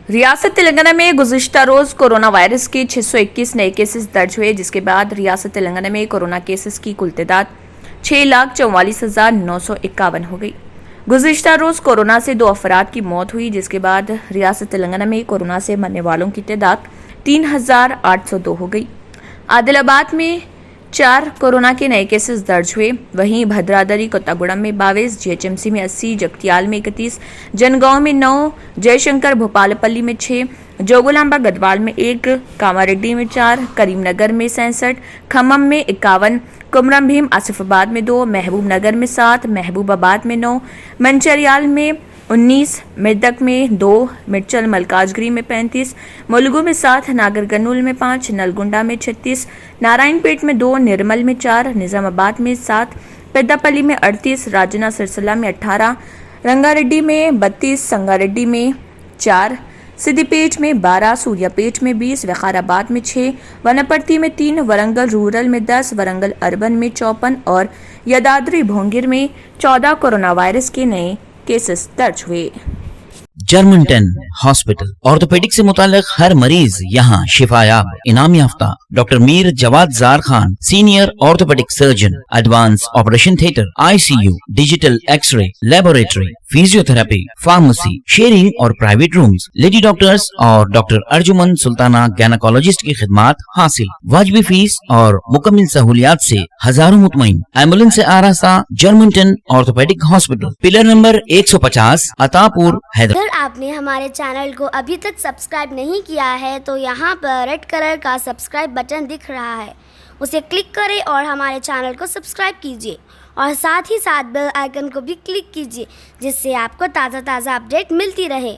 रियासत तेलंगाना में गुज़िश्ता रोज corona virus के 621 नए केसेस दर्ज हुए, जिसके बाद रियासत तेलंगाना में कोरोना केसेस की कुल तादाद 6,44,951 हो गई। गुज़िश्ता रोज कोरोना से 2 अफराद की मौत हुई, जिसके बाद रियासत तेलंगाना में कोरोना से मरने वालों की तादाद 3,802 हो गई। आदिलाबाद में 4 कोरोना के नए केसेस दर्ज हुए। वहीं भद्रादरी, कोत्तागुड़म में 22, जीएचएमसी में 80, जगतियाल में 31, जनगांव में 9, जयशंकर भोपालपल्ली में 6, जोगुलांबा गढ़वाल में 1, कामारेड्डी में 4, करीमनगर में 67, खम्मम में 51, कुमरम भीम आसिफाबाद में 2, महबूब नगर में 7, महबूबाबाद में 9, मंचरियाल में 19, मेदक में 2, मिर्चल मलकाजगिरी में 35, मुलुगु में 7, नागर कर्नूल में 5, नलगुंडा में 36, नारायणपेट में 2, निर्मल में 4, निजामाबाद में 7, पेद्दापल्ली में 38, राजना सिरसिला में 18, रंगारेड्डी में 32, संगारेड्डी में 4, सिद्दीपेट में 12, सूर्यापेट में 20, विकाराबाद में 6, वनपर्ती में 3, वरंगल रूरल में 10, वरंगल अर्बन में 54 और यदाद्री भोंगिर में 14 कोरोना वायरस के नए केसेस दर्ज हुए। जर्मनटन हॉस्पिटल ऑर्थोपेडिक से मुतालिक हर मरीज यहाँ शिफायाब, इनाम याफ्ता। Doctor Mir Jawad Jar Khan, senior orthopaedic surgeon, advance operation theatre, ICU, digital x ray, laboratory, physiotherapy, pharmacy, sharing और प्राइवेट रूम्स, लेडी डॉक्टर्स और डॉक्टर अर्जुमन सुल्ताना गैनाकोलॉजिस्ट की खिदमात हासिल। वाजिबी फीस और मुकम्मल सहूलियात से हजारों मुतमईन। एम्बुलेंस से आरास्ता Germanton orthopaedic hospital, pillar number 150, Attapur, Hyderabad. अगर आपने हमारे चैनल को अभी तक सब्सक्राइब नहीं किया है तो यहाँ पर रेड कलर का सब्सक्राइब बटन दिख रहा है, उसे क्लिक करें और हमारे चैनल को सब्सक्राइब कीजिए और साथ ही साथ बेल आइकन को भी क्लिक कीजिए, जिससे आपको ताज़ा अपडेट मिलती रहे।